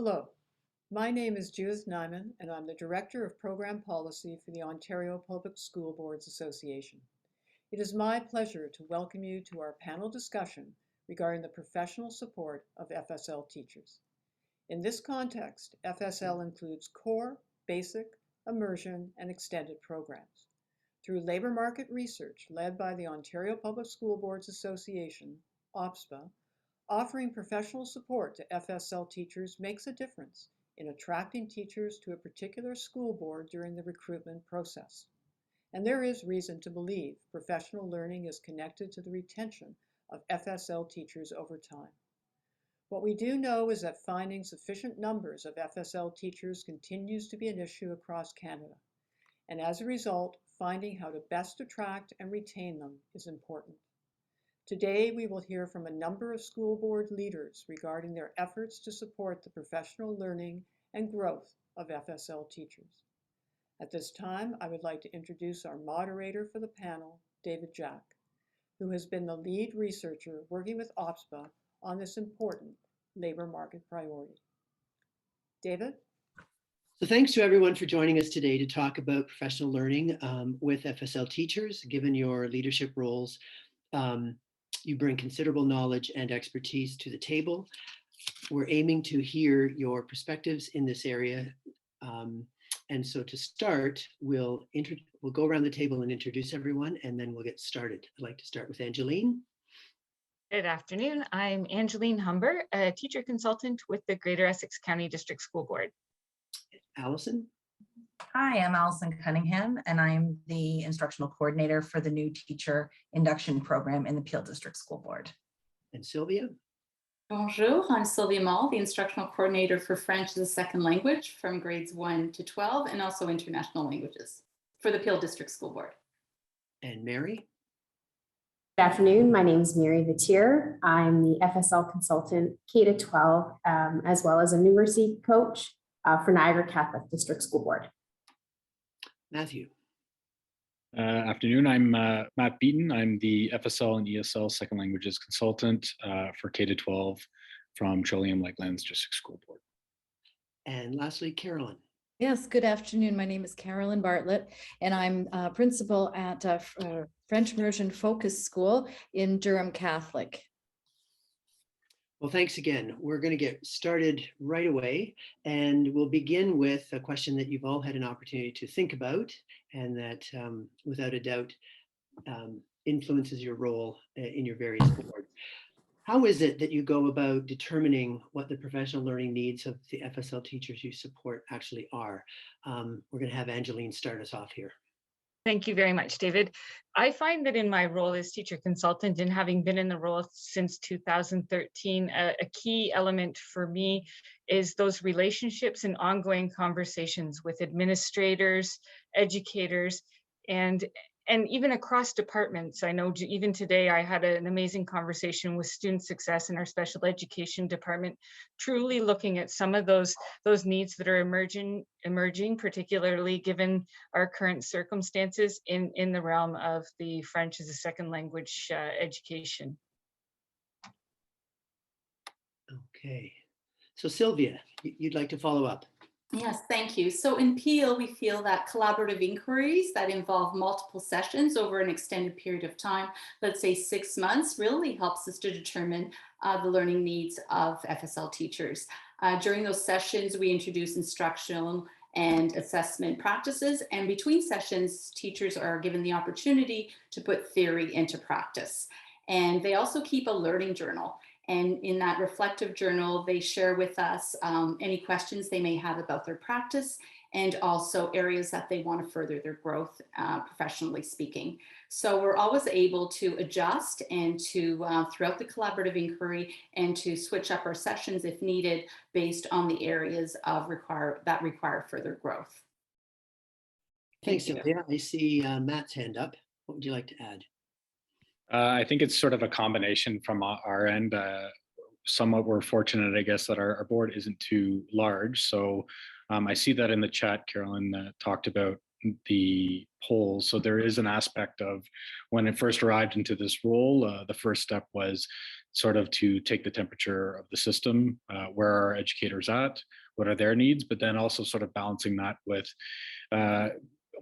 Hello, my name is Judith Nyman, and I'm the Director of Program Policy for the Ontario Public School Boards Association. It is my pleasure to welcome you to our panel discussion regarding the professional support of FSL teachers. In this context, FSL includes core, basic, immersion, and extended programs. Through labor market research led by the Ontario Public School Boards Association, OPSBA, offering professional support to FSL teachers makes a difference in attracting teachers to a particular school board during the recruitment process. And there is reason to believe professional learning is connected to the retention of FSL teachers over time. What we do know is that finding sufficient numbers of FSL teachers continues to be an issue across Canada. And as a result, finding how to best attract and retain them is important. Today, we will hear from a number of school board leaders regarding their efforts to support the professional learning and growth of FSL teachers. At this time, I would like to introduce our moderator for the panel, David Jack, who has been the lead researcher working with OPSBA on this important labor market priority. David? So thanks to everyone for joining us today to talk about professional learning with FSL teachers. Given your leadership roles, you bring considerable knowledge and expertise to the table. We're aiming to hear your perspectives in this area. And so to start, we'll go around the table and introduce everyone, and then we'll get started. I'd like to start with Angeline. Good afternoon. I'm Angeline Humber, a teacher consultant with the Greater Essex County District School Board. Allison. Hi, I'm Allison Cunningham, and I'm the instructional coordinator for the new teacher induction program in the Peel District School Board. And Sylvia. Bonjour, I'm Sylvia Mall, the instructional coordinator for French as a second language from grades 1 to 12 and also international languages for the Peel District School Board. And Mary. Good afternoon. My name is Mary Vatier. I'm the FSL consultant K-12 as well as a numeracy coach for Niagara Catholic District School Board. Matthew. Afternoon, I'm Matt Beaton. I'm the FSL and ESL second languages consultant for K-12 from Trillium Lakelands District School Board. And lastly, Carolyn. Yes, good afternoon. My name is Carolyn Bartlett, and I'm principal at French Immersion Focus School in Durham Catholic. Well, thanks again. We're going to get started right away, and we'll begin with a question that you've all had an opportunity to think about, and that without a doubt influences your role in your various boards. How is it that you go about determining what the professional learning needs of the FSL teachers you support actually are? We're going to have Angeline start us off here. Thank you very much, David. I find that in my role as teacher consultant and having been in the role since 2013, a key element for me is those relationships and ongoing conversations with administrators, educators, and even across departments. I know even today I had an amazing conversation with student success in our special education department, truly looking at some of those needs that are emerging, particularly given our current circumstances in the realm of the French as a second language education. Okay, so Sylvia, you'd like to follow up? Yes, thank you. So in Peel, we feel that collaborative inquiries that involve multiple sessions over an extended period of time, let's say 6 months, really helps us to determine the learning needs of FSL teachers. During those sessions, we introduce instructional and assessment practices, and between sessions, teachers are given the opportunity to put theory into practice. And they also keep a learning journal. And in that reflective journal, they share with us any questions they may have about their practice and also areas that they want to further their growth, professionally speaking. So we're always able to adjust and to, throughout the collaborative inquiry, and to switch up our sessions if needed based on the areas that require further growth. Thanks, Sylvia. I see Matt's hand up. What would you like to add? I think it's sort of a combination from our end. Somewhat we're fortunate, I guess, that our board isn't too large. So I see that in the chat, Carolyn talked about the polls. So there is an aspect of when I first arrived into this role, the first step was sort of to take the temperature of the system, where are our educators at, what are their needs, but then also sort of balancing that with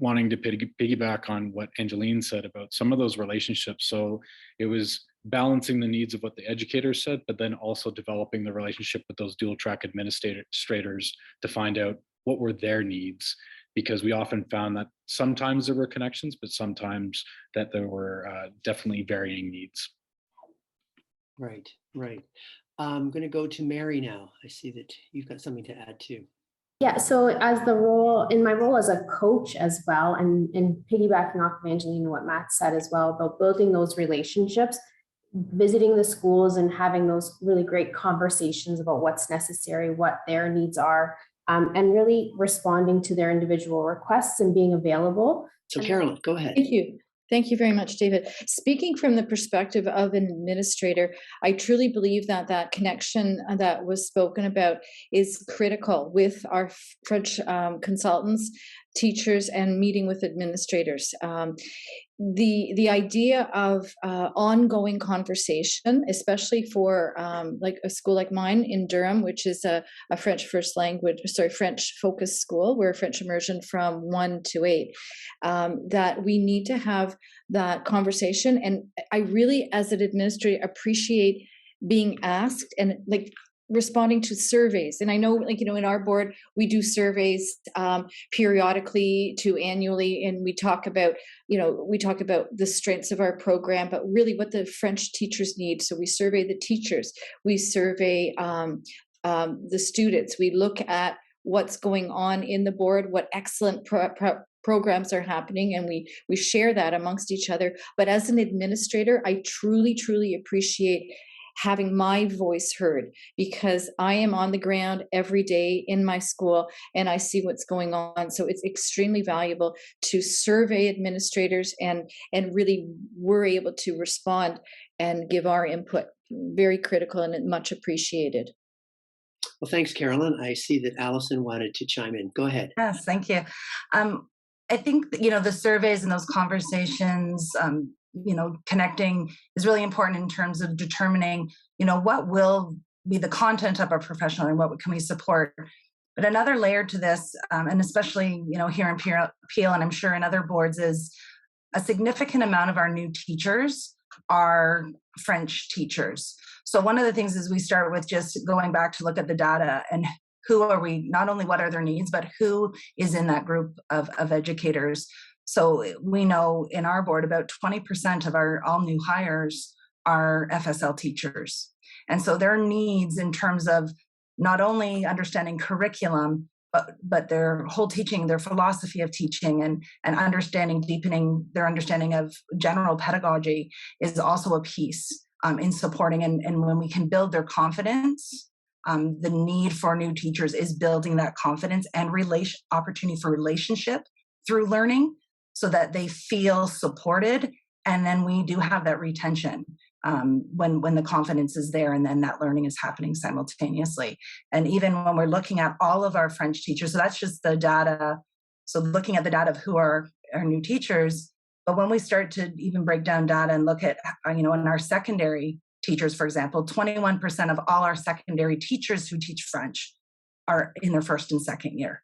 wanting to piggyback on what Angeline said about some of those relationships. So it was balancing the needs of what the educators said, but then also developing the relationship with those dual track administrators to find out what were their needs, because we often found that sometimes there were connections, but sometimes that there were definitely varying needs. Right, right. I'm going to go to Mary now. I see that you've got something to add too. Yeah, so in my role as a coach as well, and piggybacking off of Angeline and what Matt said as well about building those relationships, visiting the schools and having those really great conversations about what's necessary, what their needs are, and really responding to their individual requests and being available. So Carolyn, go ahead. Thank you. Thank you very much, David. Speaking from the perspective of an administrator, I truly believe that that connection that was spoken about is critical with our French consultants, teachers, and meeting with administrators. The idea of ongoing conversation, especially for like a school like mine in Durham, which is a French French focused school, we're French immersion from 1 to 8, that we need to have that conversation. And I really, as an administrator, appreciate being asked and like responding to surveys. And I know, like, you know, in our board, we do surveys periodically to annually, and we talk about, you know, we talk about the strengths of our program, but really what the French teachers need. So we survey the teachers, we survey the students, we look at what's going on in the board, what excellent programs are happening, and we share that amongst each other. But as an administrator, I truly appreciate having my voice heard, because I am on the ground every day in my school and I see what's going on. So it's extremely valuable to survey administrators, and really we're able to respond and give our input. Very critical and much appreciated. Well, thanks, Carolyn. I see that Allison wanted to chime in. Go ahead. Yes, thank you. I think, you know, the surveys and those conversations, you know, connecting is really important in terms of determining, you know, what will be the content of our professional and what can we support. But another layer to this, and especially, you know, here in Peel, and I'm sure in other boards, is a significant amount of our new teachers are French teachers. So one of the things is we start with just going back to look at the data and who are we, not only what are their needs, but who is in that group of educators. So we know in our board, about 20% of our all new hires are FSL teachers. And so their needs in terms of not only understanding curriculum, but their whole teaching, their philosophy of teaching, and understanding, deepening their understanding of general pedagogy is also a piece in supporting. And when we can build their confidence, the need for new teachers is building that confidence and opportunity for relationship through learning, so that they feel supported. And then we do have that retention when the confidence is there, and then that learning is happening simultaneously. And even when we're looking at all of our French teachers, so that's just the data. So looking at the data of who are our new teachers, but when we start to even break down data and look at, you know, in our secondary teachers, for example, 21% of all our secondary teachers who teach French are in their first and second year.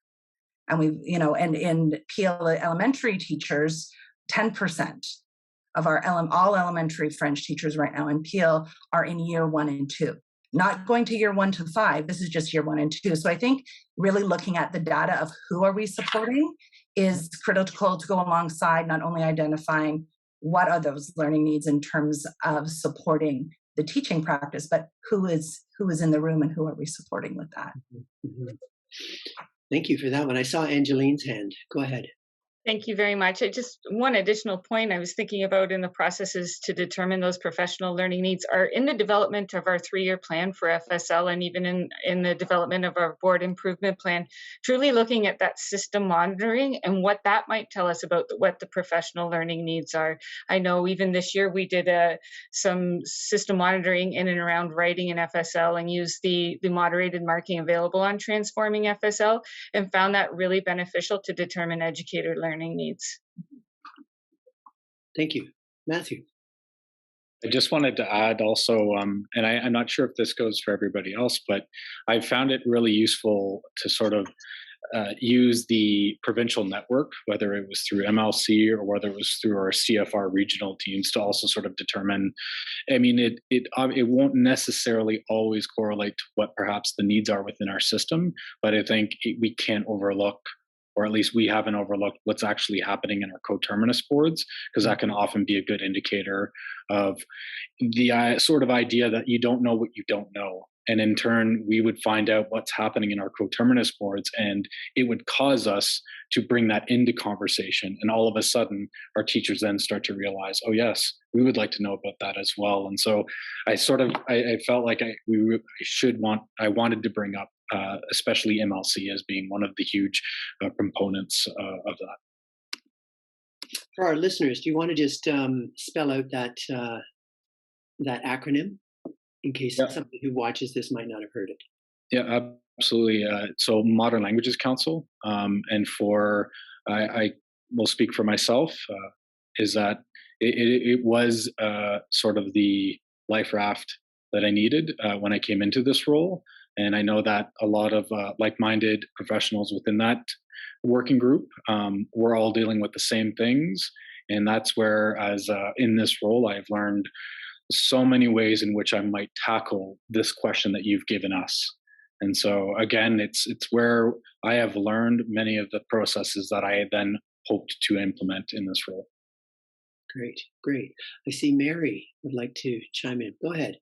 And we, you know, and in Peel elementary teachers, 10% of our all elementary French teachers right now in Peel are in year 1 and 2, not going to year 1 to 5. This is just year 1 and 2. So I think really looking at the data of who are we supporting is critical to go alongside not only identifying what are those learning needs in terms of supporting the teaching practice, but who is in the room and who are we supporting with that. Mm-hmm. Thank you for that one. I saw Angeline's hand. Go ahead. Thank you very much. One additional point I was thinking about in the processes to determine those professional learning needs are in the development of our 3-year plan for FSL, and even in the development of our board improvement plan, truly looking at that system monitoring and what that might tell us about what the professional learning needs are. I know even this year we did some system monitoring in and around writing in FSL and used the moderated marking available on Transforming FSL, and found that really beneficial to determine educator learning needs. Thank you. Matthew. I just wanted to add also, and I'm not sure if this goes for everybody else, but I found it really useful to sort of use the provincial network, whether it was through MLC or whether it was through our CFR regional teams, to also sort of determine. I mean, it won't necessarily always correlate to what perhaps the needs are within our system, but I think we can't overlook, or at least we haven't overlooked, what's actually happening in our coterminous boards, because that can often be a good indicator of the sort of idea that you don't know what you don't know. And in turn, we would find out what's happening in our coterminous boards, and it would cause us to bring that into conversation. And all of a sudden, our teachers then start to realize, oh, yes, we would like to know about that as well. And so I felt like I wanted to bring up, especially MLC as being one of the huge components of that. For our listeners, do you want to just spell out that acronym in case somebody who watches this might not have heard it? Yeah, absolutely. So Modern Languages Council, and I will speak for myself, is that it was sort of the life raft that I needed when I came into this role. And I know that a lot of like-minded professionals within that working group, we're all dealing with the same things. And that's where, as in this role, I've learned so many ways in which I might tackle this question that you've given us. And so again, it's where I have learned many of the processes that I then hoped to implement in this role. Great. I see Mary would like to chime in. Go ahead.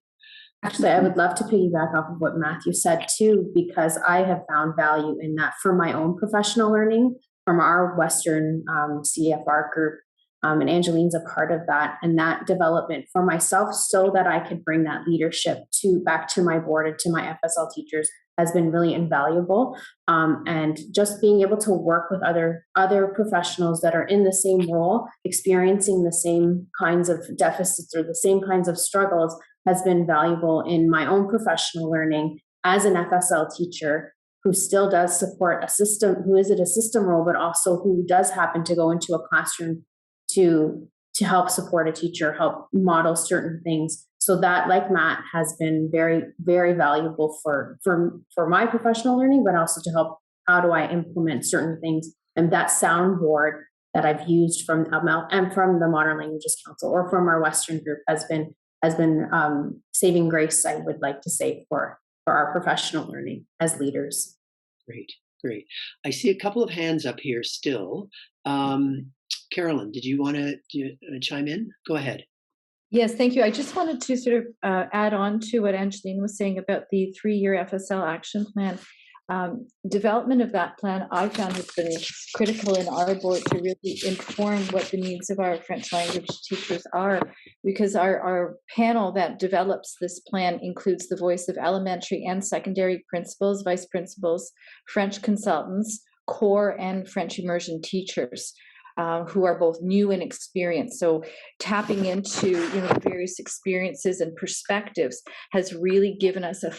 Actually, I would love to piggyback off of what Matthew said too, because I have found value in that for my own professional learning from our Western CFR group. And Angeline's a part of that, and that development for myself so that I could bring that leadership back to my board and to my FSL teachers has been really invaluable. And just being able to work with other professionals that are in the same role, experiencing the same kinds of deficits or the same kinds of struggles has been valuable in my own professional learning as an FSL teacher who still does support a system, who is at a system role, but also who does happen to go into a classroom to help support a teacher, help model certain things. So that, like Matt, has been very, very valuable for my professional learning, but also to help, how do I implement certain things? And that soundboard that I've used from and from the Modern Languages Council or from our Western group has been saving grace, I would like to say, for our professional learning as leaders. Great. I see a couple of hands up here still. Carolyn, did you want to chime in? Go ahead. Yes, thank you. I just wanted to sort of add on to what Angeline was saying about the 3-year FSL action plan. Development of that plan, I found, has been critical in our board to really inform what the needs of our French language teachers are, because our panel that develops this plan includes the voice of elementary and secondary principals, vice principals, French consultants, core and French immersion teachers. Who are both new and experienced. So tapping into the various experiences and perspectives has really given us a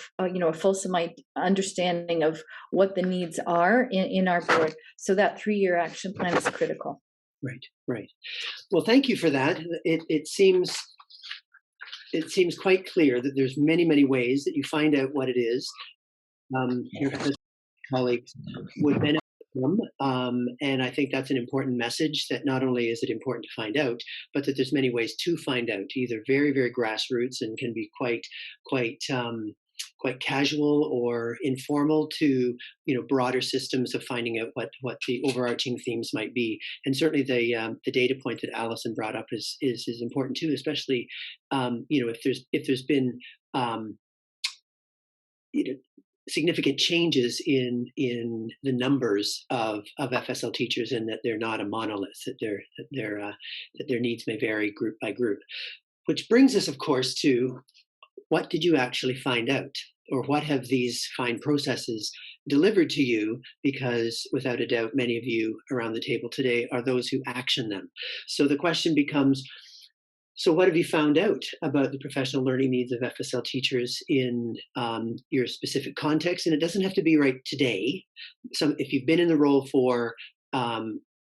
fulsome understanding of what the needs are in our board. So that 3-year action plan is critical. Right. Well, thank you for that. It seems quite clear that there's many ways that you find out what it is your colleagues would benefit from, and I think that's an important message, that not only is it important to find out, but that there's many ways to find out, either very grassroots and can be quite casual or informal, to broader systems of finding out what the overarching themes might be. And certainly the data point that Alison brought up is important too, especially if there's been significant changes in the numbers of FSL teachers, and that they're not a monolith, that their needs may vary group by group. Which brings us, of course, to what did you actually find out, or what have these fine processes delivered to you? Because without a doubt, many of you around the table today are those who action them. So the question becomes, so what have you found out about the professional learning needs of FSL teachers in your specific context? And it doesn't have to be right today. If you've been in the role for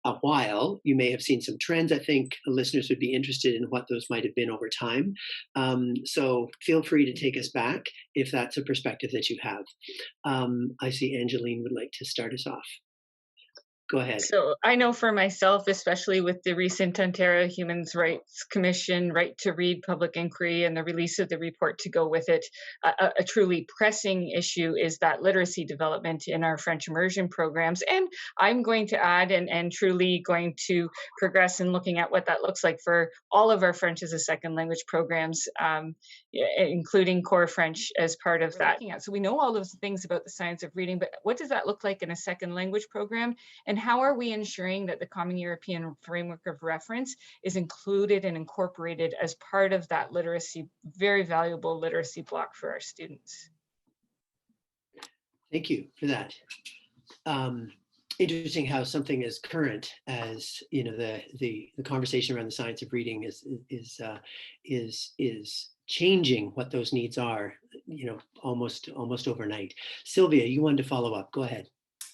a while. You may have seen some trends. I think listeners would be interested in what those might have been over time. So feel free to take us back if that's a perspective that you have. I see Angeline would like to start us off. Go ahead. So I know for myself, especially with the recent Ontario Human Rights Commission Right to Read public inquiry and the release of the report to go with it, a truly pressing issue is that literacy development in our French immersion programs. And I'm going to add and truly going to progress in looking at what that looks like for all of our French as a second language programs, including core French as part of that. So we know all those things about the science of reading, but what does that look like in a second language program? And how are we ensuring that the Common European Framework of Reference is included and incorporated as part of that literacy, very valuable literacy block for our students? Thank you for that. Interesting how something as current as the conversation around the science of reading is changing what those needs are, almost overnight. Sylvia, you wanted to follow up. Go ahead.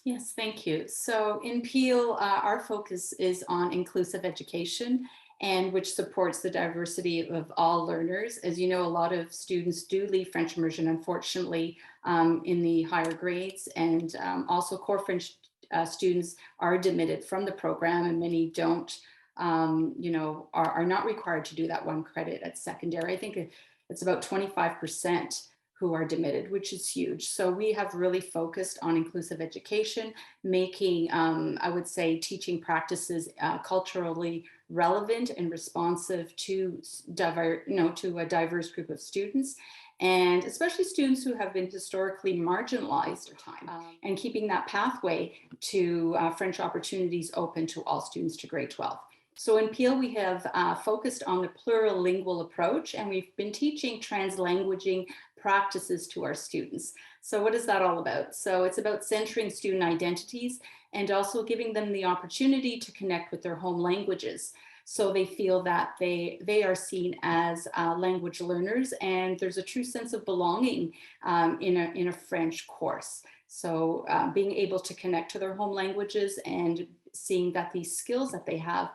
Yes, thank you. So in Peel, our focus is on inclusive education, and which supports the diversity of all learners. As you know, a lot of students do leave French immersion, unfortunately, in the higher grades, and also core French students are demitted from the program, and many don't, are not required to do that 1 credit at secondary. I think it's about 25% who are demitted, which is huge. So we have really focused on inclusive education, making, I would say, teaching practices culturally relevant and responsive to a diverse group of students, and especially students who have been historically marginalized over time, and keeping that pathway to French opportunities open to all students to grade 12. So in Peel, we have focused on the plurilingual approach, and we've been teaching translanguaging practices to our students. So what is that all about? So it's about centering student identities and also giving them the opportunity to connect with their home languages, so they feel that they are seen as language learners, and there's a true sense of belonging in a French course. So being able to connect to their home languages and seeing that these skills that they have,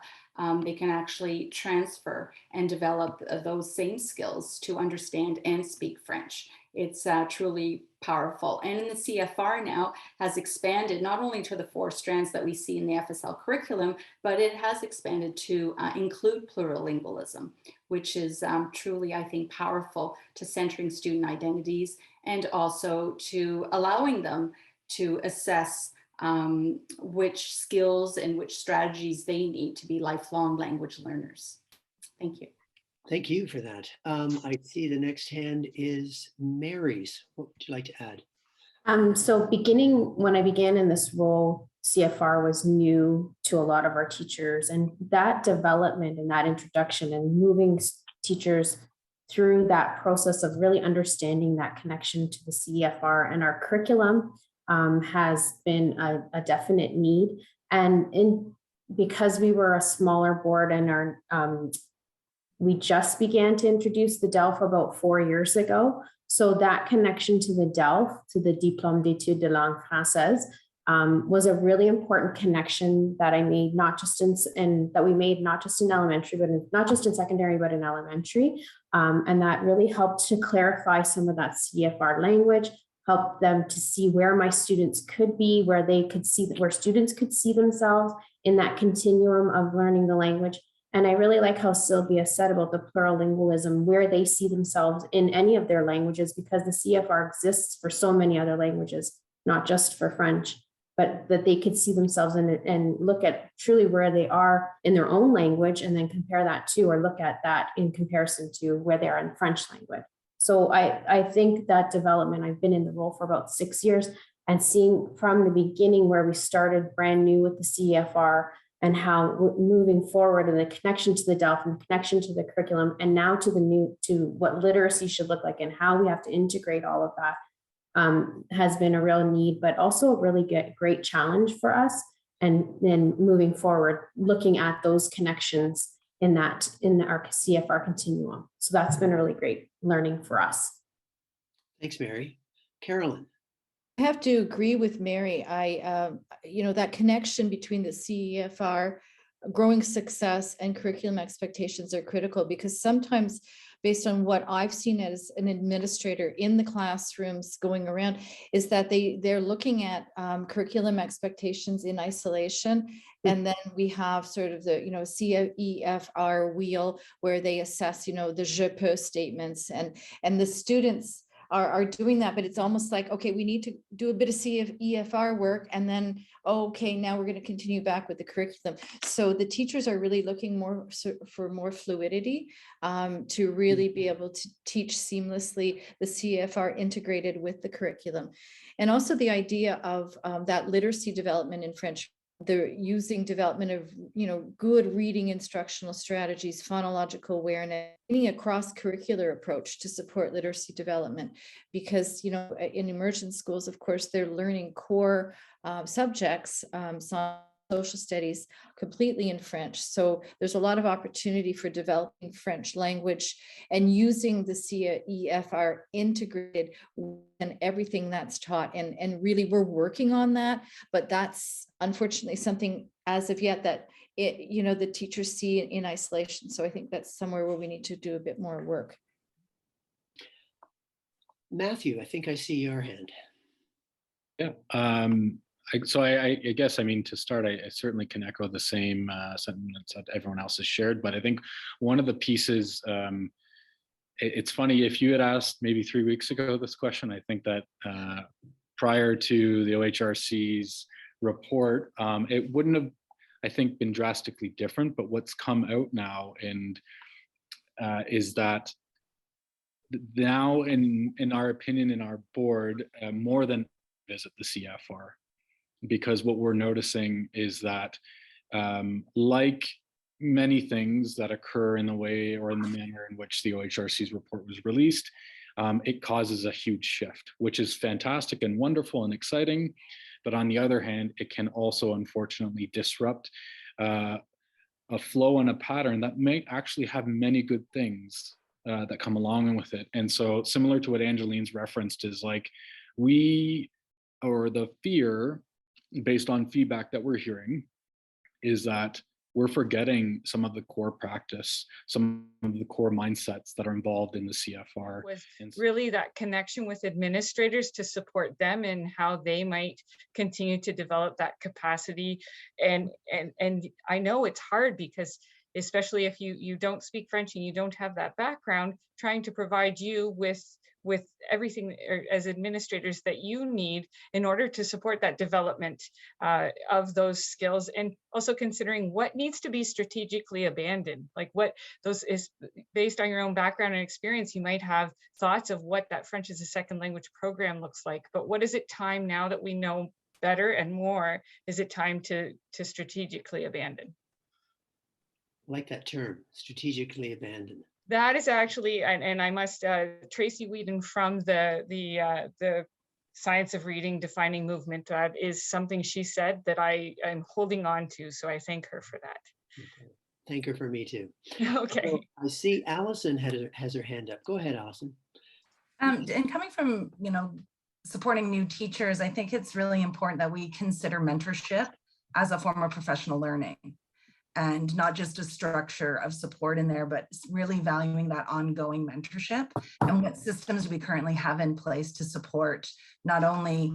they can actually transfer and develop those same skills to understand and speak French. It's truly powerful. And in the CFR now has expanded not only to the 4 strands that we see in the FSL curriculum, but it has expanded to include plurilingualism, which is truly, I think, powerful to centering student identities and also to allowing them to assess which skills and which strategies they need to be lifelong language learners. Thank you. Thank you for that. I see the next hand is Mary's. What would you like to add? So when I began in this role, CFR was new to a lot of our teachers, and that development and that introduction and moving teachers through that process of really understanding that connection to the CFR and our curriculum has been a definite need. And because we were a smaller board and we just began to introduce the DELF about 4 years ago. So that connection to the DELF, to the Diplôme d'études de langue française, was a really important connection that I made, that we made not just in elementary, but not just in secondary, but in elementary. And that really helped to clarify some of that CFR language, help them to see where my students could be, where students could see themselves in that continuum of learning the language. And I really like how Sylvia said about the plurilingualism, where they see themselves in any of their languages, because the CFR exists for so many other languages, not just for French, but that they could see themselves in it and look at truly where they are in their own language, and then compare that to, or look at that in comparison to where they are in French language. So I think that development, I've been in the role for about 6 years, and seeing from the beginning where we started brand new with the CFR and how we're moving forward, and the connection to the DELF and the connection to the curriculum, and now to what literacy should look like and how we have to integrate all of that, has been a real need, but also a really great challenge for us. And then moving forward, looking at those connections in our CFR continuum. So that's been a really great learning for us. Thanks, Mary. Carolyn. I have to agree with Mary. That connection between the CEFR, growing success, and curriculum expectations are critical, because sometimes, based on what I've seen as an administrator in the classrooms going around, is that they're looking at curriculum expectations in isolation. And then we have sort of the, CEFR wheel, where they assess, the je peux statements, and the students are doing that, but it's almost like, okay, we need to do a bit of CEFR work, and then, okay, now we're going to continue back with the curriculum. So the teachers are really looking more for more fluidity, to really be able to teach seamlessly the CEFR integrated with the curriculum. And also the idea of that literacy development in French. They're using development of, good reading instructional strategies, phonological awareness, any across curricular approach to support literacy development. Because, in immersion schools, of course, they're learning core subjects, social studies, completely in French. So there's a lot of opportunity for developing French language and using the CEFR integrated in everything that's taught. And really, we're working on that, but that's unfortunately something as of yet that the teachers see in isolation. So I think that's somewhere where we need to do a bit more work. Matthew, I think I see your hand. Yeah. I guess, to start, I certainly can echo the same sentiments that everyone else has shared. But I think one of the pieces, it's funny, if you had asked maybe 3 weeks ago this question, I think that prior to the OHRC's report, it wouldn't have, I think, been drastically different. But what's come out now is that now, in our opinion, in our board, more than visit the CFR. Because what we're noticing is that, like many things that occur in the way or in the manner in which the OHRC's report was released, it causes a huge shift, which is fantastic and wonderful and exciting. But on the other hand, it can also unfortunately disrupt a flow and a pattern that may actually have many good things that come along with it. And so, similar to what Angeline's referenced, is like the fear, based on feedback that we're hearing, is that we're forgetting some of the core practice, some of the core mindsets that are involved in the CFR. Was really that connection with administrators to support them in how they might continue to develop that capacity. And I know it's hard, because especially if you don't speak French and you don't have that background, trying to provide you with everything as administrators that you need in order to support that development of those skills, and also considering what needs to be strategically abandoned. Like, what those is based on your own background and experience, you might have thoughts of what that French as a second language program looks like, but what is it time, now that we know better and more, is it time to strategically abandon? I like that term, strategically abandon. That is actually, and I must, Tracy Whedon from the Science of Reading Defining Movement, that is something she said that I'm holding on to. So I thank her for that. Okay. Thank her for me too. Okay. So I see Allison has her hand up. Go ahead, Allison. And coming from, supporting new teachers, I think it's really important that we consider mentorship as a form of professional learning. And not just a structure of support in there, but really valuing that ongoing mentorship, and what systems we currently have in place to support not only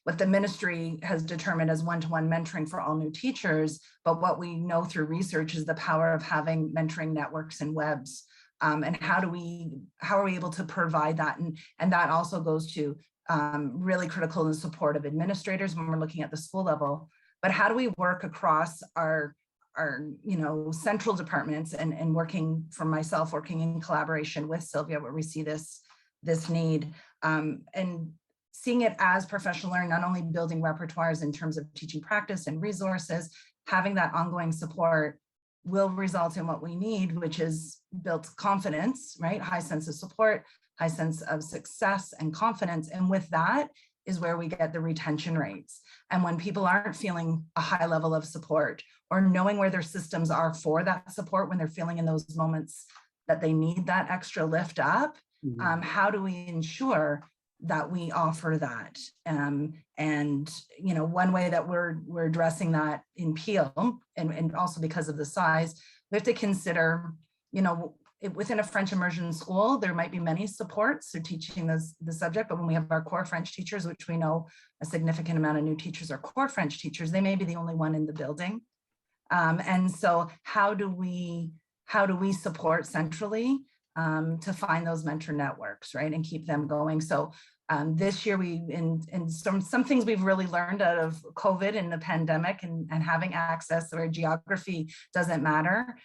what the ministry has determined as one-to-one mentoring for all new teachers, but what we know through research is the power of having mentoring networks and webs. And how are we able to provide that? And that also goes to really critical in support of administrators when we're looking at the school level. But how do we work across our central departments, and working in collaboration with Sylvia, where we see this need, and seeing it as professional learning, not only building repertoires in terms of teaching practice and resources, having that ongoing support will result in what we need, which is built confidence, right? High sense of support, high sense of success and confidence. And with that is where we get the retention rates. And when people aren't feeling a high level of support, or knowing where their systems are for that support, when they're feeling in those moments that they need that extra lift up, how do we ensure that we offer that. And you know, one way that we're addressing that in Peel, and also because of the size, we have to consider, you know, within a French immersion school, there might be many supports for teaching the subject, but when we have our core French teachers, which we know a significant amount of new teachers are core French teachers, they may be the only one in the building. And so how do we support centrally to find those mentor networks, right, and keep them going? So this year and some things we've really learned out of COVID and the pandemic and having access where geography doesn't matter.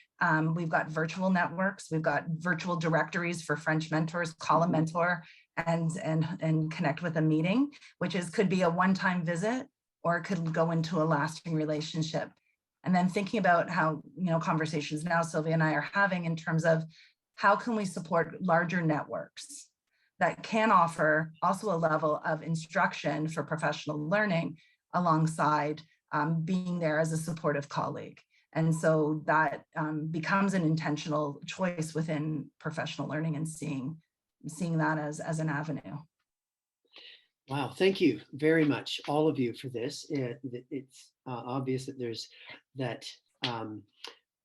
We've got virtual networks, we've got virtual directories for French mentors, call a mentor and connect with a meeting, which could be a one-time visit or it could go into a lasting relationship. And then thinking about how, you know, conversations now Sylvia and I are having in terms of how can we support larger networks that can offer also a level of instruction for professional learning alongside being there as a supportive colleague. And so that becomes an intentional choice within professional learning and seeing that as an avenue. Wow, thank you very much, all of you, for this. It's obvious that there's that,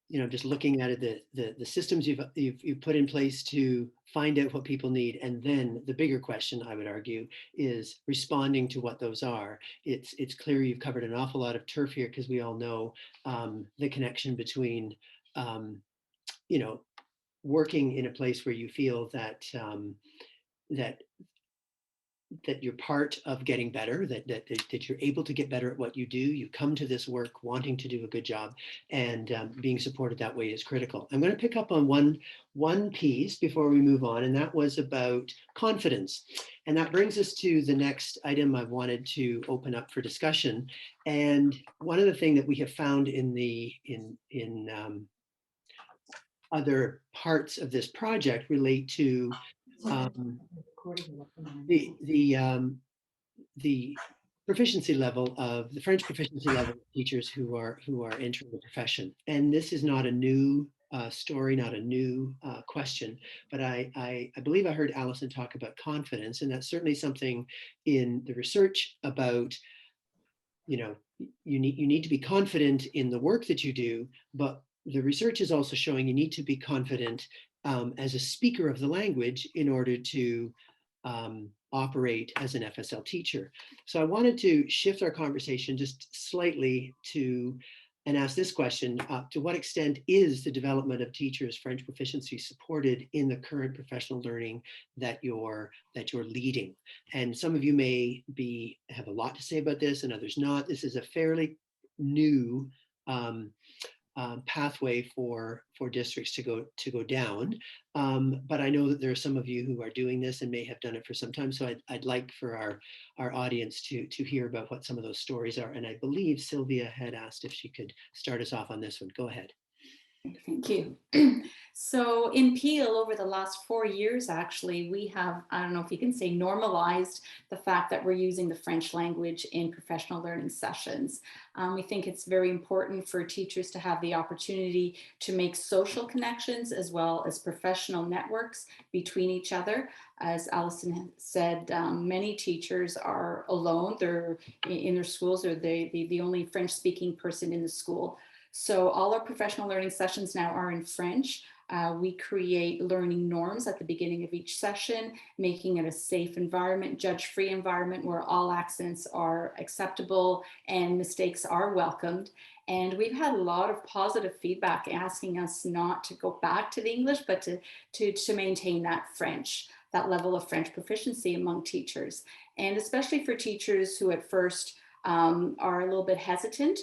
you know, just looking at it, the systems you've put in place to find out what people need, and then the bigger question, I would argue, is responding to what those are. It's clear you've covered an awful lot of turf here, because we all know the connection between, you know, working in a place where you feel that that you're part of getting better, that you're able to get better at what you do. You come to this work wanting to do a good job, and being supported that way is critical. I'm going to pick up on one piece before we move on, and that was about confidence. And that brings us to the next item I wanted to open up for discussion. And one of the things that we have found in other parts of this project relate to the proficiency level of the French proficiency level of teachers who are entering the profession. And this is not a new story, not a new question, but I believe I heard Alison talk about confidence, and that's certainly something in the research about, you know, you need to be confident in the work that you do, but the research is also showing you need to be confident as a speaker of the language in order to operate as an FSL teacher. So I wanted to shift our conversation just slightly and ask this question: to what extent is the development of teachers' French proficiency supported in the current professional learning that you're leading? And some of you may have a lot to say about this, and others not. This is a fairly new pathway for districts to go down. But I know that there are some of you who are doing this and may have done it for some time. So I'd like for our audience to hear about what some of those stories are. And I believe Sylvia had asked if she could start us off on this one. Go ahead. Thank you. So in Peel, over the last 4 years, actually, we have, I don't know if you can say, normalized the fact that we're using the French language in professional learning sessions. We think it's very important for teachers to have the opportunity to make social connections as well as professional networks between each other. As Alison said, many teachers are alone. They're in their schools, or they're the only French-speaking person in the school. So all our professional learning sessions now are in French. We create learning norms at the beginning of each session, making it a safe environment, judge-free environment where all accents are acceptable and mistakes are welcomed. And we've had a lot of positive feedback asking us not to go back to the English, but to maintain that French, that level of French proficiency among teachers. And especially for teachers who at first are a little bit hesitant.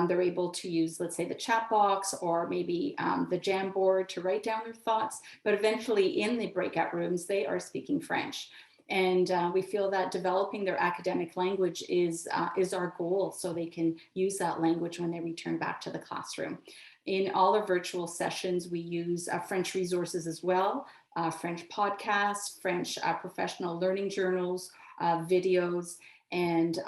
They're able to use, let's say, the chat box or maybe the Jamboard to write down their thoughts, but eventually in the breakout rooms, they are speaking French. And we feel that developing their academic language is our goal, so they can use that language when they return back to the classroom. In all our virtual sessions, we use French resources as well, French podcasts, French professional learning journals, videos, and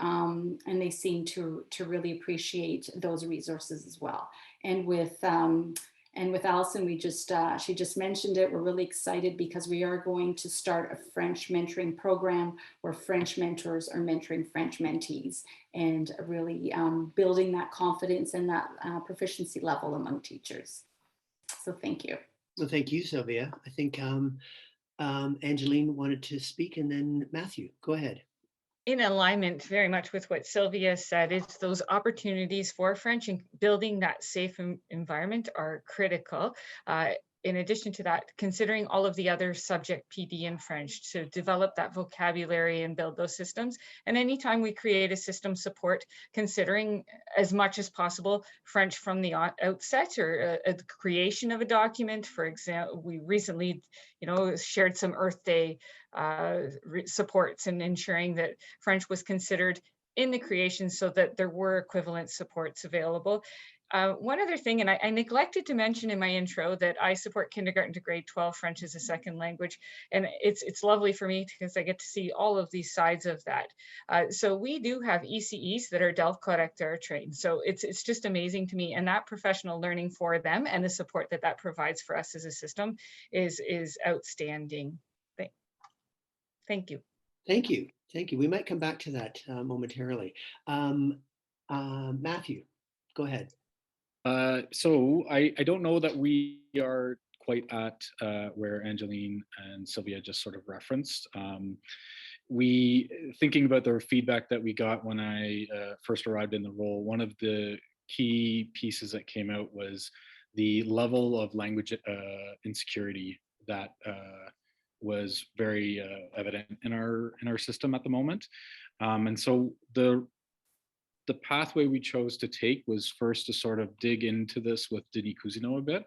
they seem to really appreciate those resources as well. And with And with Allison, she just mentioned it. We're really excited because we are going to start a French mentoring program where French mentors are mentoring French mentees, and really building that confidence and that proficiency level among teachers. So thank you. Well, thank you, Sylvia. I think Angeline wanted to speak, and then Matthew, go ahead. In alignment very much with what Sylvia said, it's those opportunities for French and building that safe environment are critical. In addition to that, considering all of the other subject PD in French to develop that vocabulary and build those systems. And anytime we create a system support, considering as much as possible French from the outset, or a creation of a document. For example, we recently, shared some Earth Day supports and ensuring that French was considered in the creation so that there were equivalent supports available. One other thing, and I neglected to mention in my intro that I support kindergarten to grade 12 French as a second language. And it's lovely for me because I get to see all of these sides of that. So we do have ECEs that are DELF Correcteur trained. So it's just amazing to me. And that professional learning for them and the support that provides for us as a system is outstanding. Thank you. Thank you. Thank you. We might come back to that momentarily. Matthew, go ahead. So I don't know that we are quite at where Angeline and Sylvia just sort of referenced. Thinking about the feedback that we got when I first arrived in the role, one of the key pieces that came out was the level of language insecurity that was very evident in our system at the moment. And so the pathway we chose to take was first to sort of dig into this with Denis Cousineau a bit.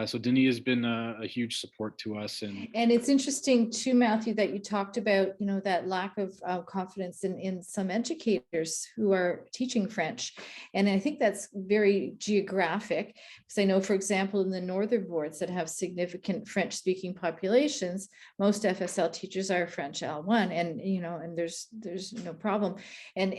So Denis has been a huge support to us. And it's interesting too, Matthew, that you talked about, that lack of confidence in some educators who are teaching French. And I think that's very geographic, because I know, for example, in the northern wards that have significant French speaking populations, most FSL teachers are French L1, and, and there's no problem. And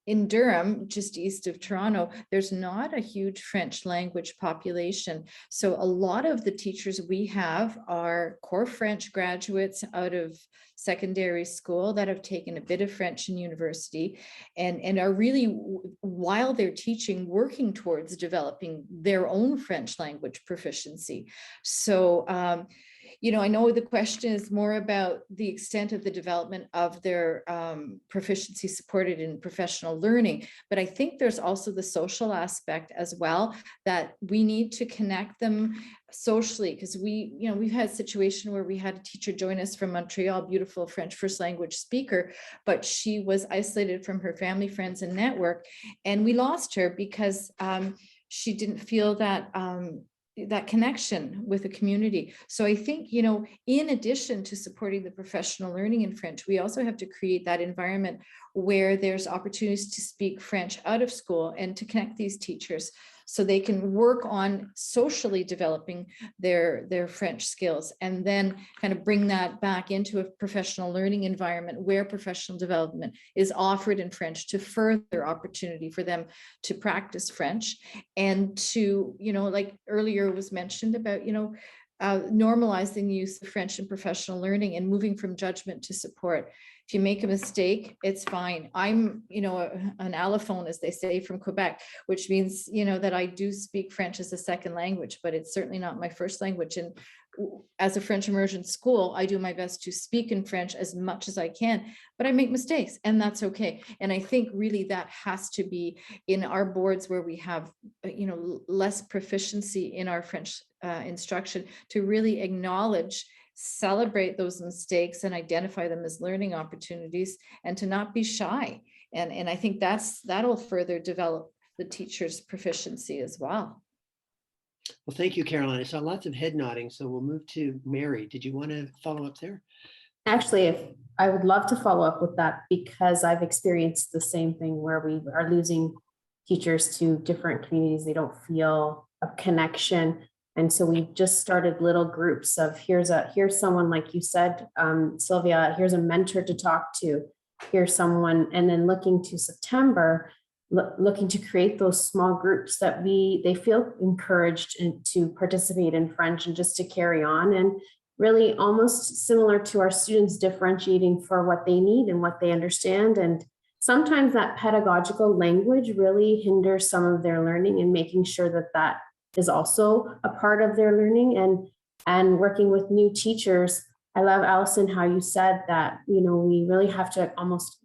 in Durham, just east of Toronto, there's not a huge French language population. So a lot of the teachers we have are core French graduates out of secondary school that have taken a bit of French in university and are really, while they're teaching, working towards developing their own French language proficiency. So, I know the question is more about the extent of the development of their proficiency supported in professional learning, but I think there's also the social aspect as well, that we need to connect them socially, because we've had a situation where we had a teacher join us from Montreal, beautiful French first language speaker, but she was isolated from her family, friends, and network, and we lost her because she didn't feel that connection with the community. So I think, in addition to supporting the professional learning in French, we also have to create that environment where there's opportunities to speak French out of school and to connect these teachers so they can work on socially developing their French skills, and then kind of bring that back into a professional learning environment where professional development is offered in French to further opportunity for them to practice French, and to, like earlier was mentioned about, normalizing the use of French in professional learning and moving from judgment to support. If you make a mistake, it's fine. I'm, an allophone, as they say, from Quebec, which means, that I do speak French as a second language, but it's certainly not my first language. And as a French immersion school, I do my best to speak in French as much as I can, but I make mistakes, and that's okay. And I think really that has to be in our boards where we have, less proficiency in our French instruction, to really acknowledge, celebrate those mistakes and identify them as learning opportunities, and to not be shy. And I think that'll further develop the teacher's proficiency as well. Well, thank you, Caroline. I saw lots of head nodding, so we'll move to Mary. Did you want to follow up there? Actually, I would love to follow up with that, because I've experienced the same thing where we are losing teachers to different communities. They don't feel a connection. And so we've just started little groups of here's someone, like you said, Sylvia, here's a mentor to talk to, here's someone, and then looking to September, looking to create those small groups that they feel encouraged to participate in French and just to carry on, and really almost similar to our students differentiating for what they need and what they understand. And sometimes that pedagogical language really hinders some of their learning, and making sure that that is also a part of their learning. And working with new teachers, I love, Allison, how you said that, we really have to almost,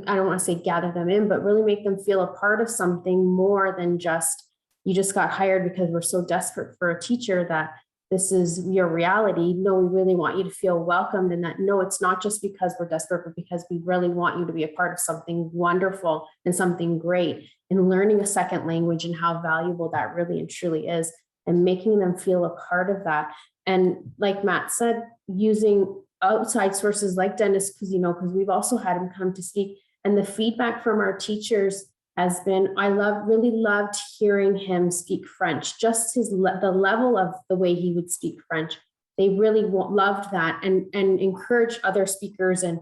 I don't want to say gather them in, but really make them feel a part of something more than just, you just got hired because we're so desperate for a teacher that this is your reality. No, we really want you to feel welcomed, and that, no, it's not just because we're desperate, but because we really want you to be a part of something wonderful and something great, and learning a second language and how valuable that really and truly is, and making them feel a part of that. And like Matt said, using outside sources like Dennis, because we've also had him come to speak, and the feedback from our teachers has been, really loved hearing him speak French, just the level of the way he would speak French. They really loved that, and encouraged other speakers, and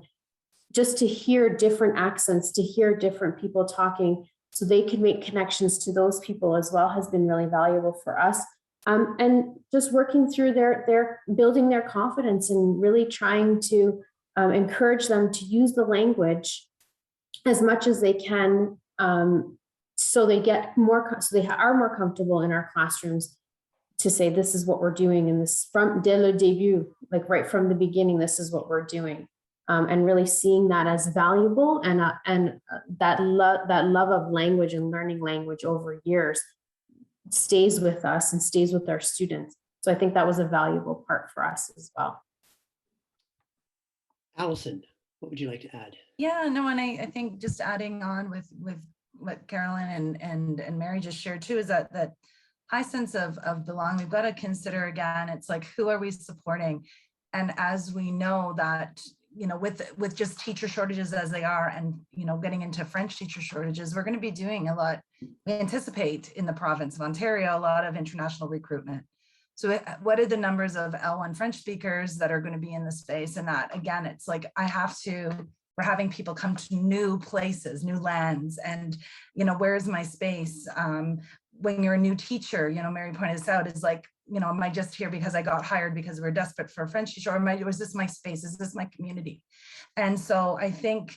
just to hear different accents, to hear different people talking, so they could make connections to those people as well, has been really valuable for us. And just working through their building their confidence, and really trying to encourage them to use the language as much as they can, so they are more comfortable in our classrooms to say, this is what we're doing, and this from dès le début, like right from the beginning, this is what we're doing, and really seeing that as valuable, and that love of language and learning language over years stays with us and stays with our students. So I think that was a valuable part for us as well. Allison, what would you like to add? Yeah, no, and I think just adding on with what Carolyn and Mary just shared too, is that high sense of belonging. We've got to consider, again, it's like, who are we supporting? And as we know that, with just teacher shortages as they are, and getting into French teacher shortages, we're going to be doing a lot. We anticipate in the province of Ontario a lot of international recruitment. So what are the numbers of L1 French speakers that are going to be in the space? And that, again, it's like, we're having people come to new places, new lands, and where's my space? When you're a new teacher, Mary pointed this out, is like, am I just here because I got hired because we're desperate for a French teacher, or is this my space? Is this my community? And so I think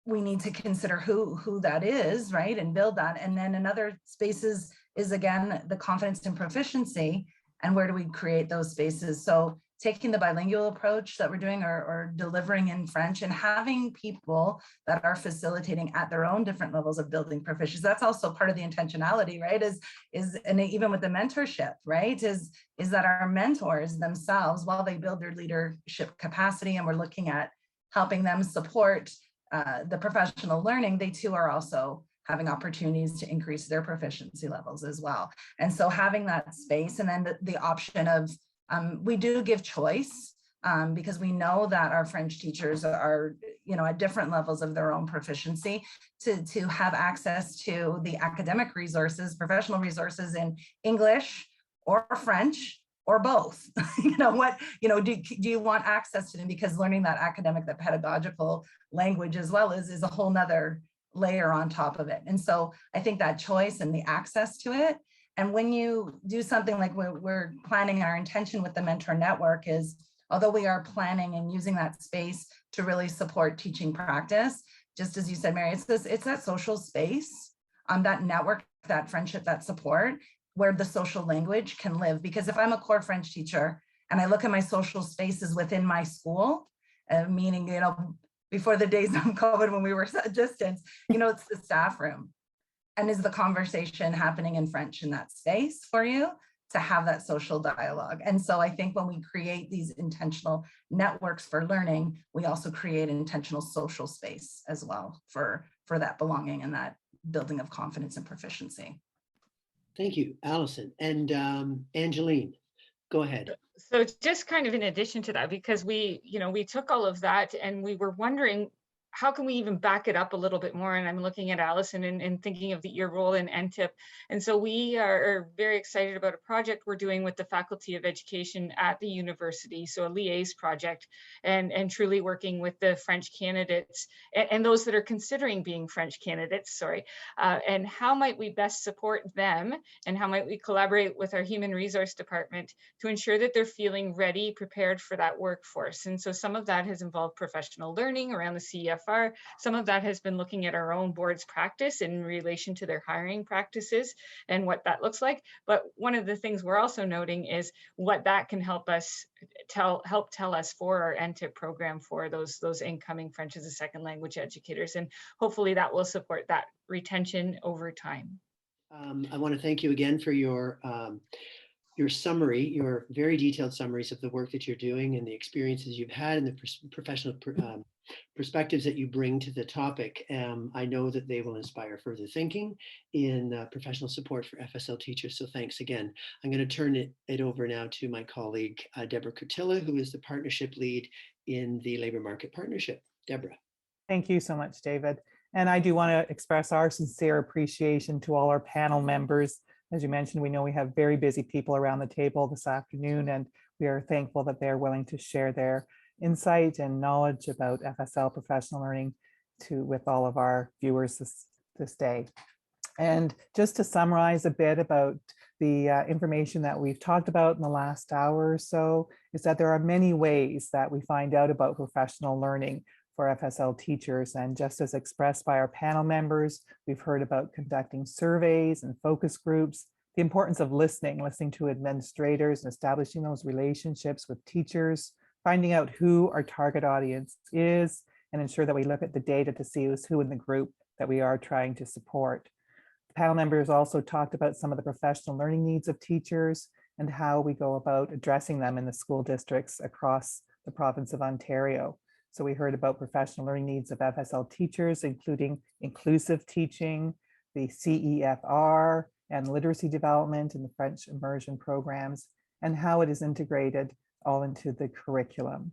we need to consider who that is, right, and build that. And then another spaces is, again, the confidence and proficiency, and where do we create those spaces? So taking the bilingual approach that we're doing, or delivering in French, and having people that are facilitating at their own different levels of building proficiency. That's also part of the intentionality, right? And even with the mentorship, right? Is that our mentors themselves, while they build their leadership capacity, and we're looking at helping them support the professional learning, they too are also having opportunities to increase their proficiency levels as well. And so having that space, and then the option of, we do give choice, because we know that our French teachers are, at different levels of their own proficiency, to have access to the academic resources, professional resources in English or French, or both. Do you want access to them? Because learning that academic, that pedagogical language as well is a whole nother layer on top of it. And so I think that choice and the access to it. And when you do something like we're planning, our intention with the mentor network is, although we are planning and using that space to really support teaching practice, just as you said, Mary, it's that social space, that network, that friendship, that support, where the social language can live. Because if I'm a core French teacher and I look at my social spaces within my school, meaning, before the days of COVID when we were at distance, it's the staff room. And is the conversation happening in French in that space for you to have that social dialogue? And so I think when we create these intentional networks for learning, we also create an intentional social space as well for that belonging and that building of confidence and proficiency. Thank you, Allison. And Angeline, go ahead. So just kind of in addition to that, because we took all of that and we were wondering, how can we even back it up a little bit more? And I'm looking at Allison and thinking of your role in NTIP. And so we are very excited about a project we're doing with the Faculty of Education at the university. So a liaise project, and truly working with the French candidates and those that are considering being French candidates, and how might we best support them, and how might we collaborate with our human resource department to ensure that they're feeling ready, prepared for that workforce. And so some of that has involved professional learning around the CEFR. Some of that has been looking at our own board's practice in relation to their hiring practices and what that looks like. But one of the things we're also noting is what that can help us tell us for our NTIP program for those incoming French as a second language educators. And hopefully that will support that retention over time. I want to thank you again for your summary, your very detailed summaries of the work that you're doing and the experiences you've had and the professional perspectives that you bring to the topic. I know that they will inspire further thinking in professional support for FSL teachers. So thanks again. I'm going to turn it over now to my colleague, Deborah Kurtilla, who is the partnership lead in the Labor Market Partnership. Deborah. Thank you so much, David. And I do want to express our sincere appreciation to all our panel members. As you mentioned, we know we have very busy people around the table this afternoon, and we are thankful that they're willing to share their insight and knowledge about FSL professional learning with all of our viewers this day. And just to summarize a bit about the information that we've talked about in the last hour or so, is that there are many ways that we find out about professional learning for FSL teachers. And just as expressed by our panel members, we've heard about conducting surveys and focus groups, the importance of listening to administrators and establishing those relationships with teachers, finding out who our target audience is, and ensure that we look at the data to see who in the group that we are trying to support. The panel members also talked about some of the professional learning needs of teachers and how we go about addressing them in the school districts across the province of Ontario. So we heard about professional learning needs of FSL teachers, including inclusive teaching, the CEFR, and literacy development in the French immersion programs, and how it is integrated all into the curriculum.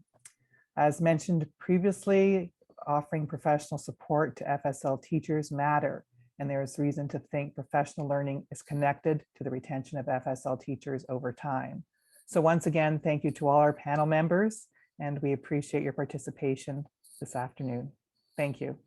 As mentioned previously, offering professional support to FSL teachers matter, and there is reason to think professional learning is connected to the retention of FSL teachers over time. So once again, thank you to all our panel members, and we appreciate your participation this afternoon. Thank you.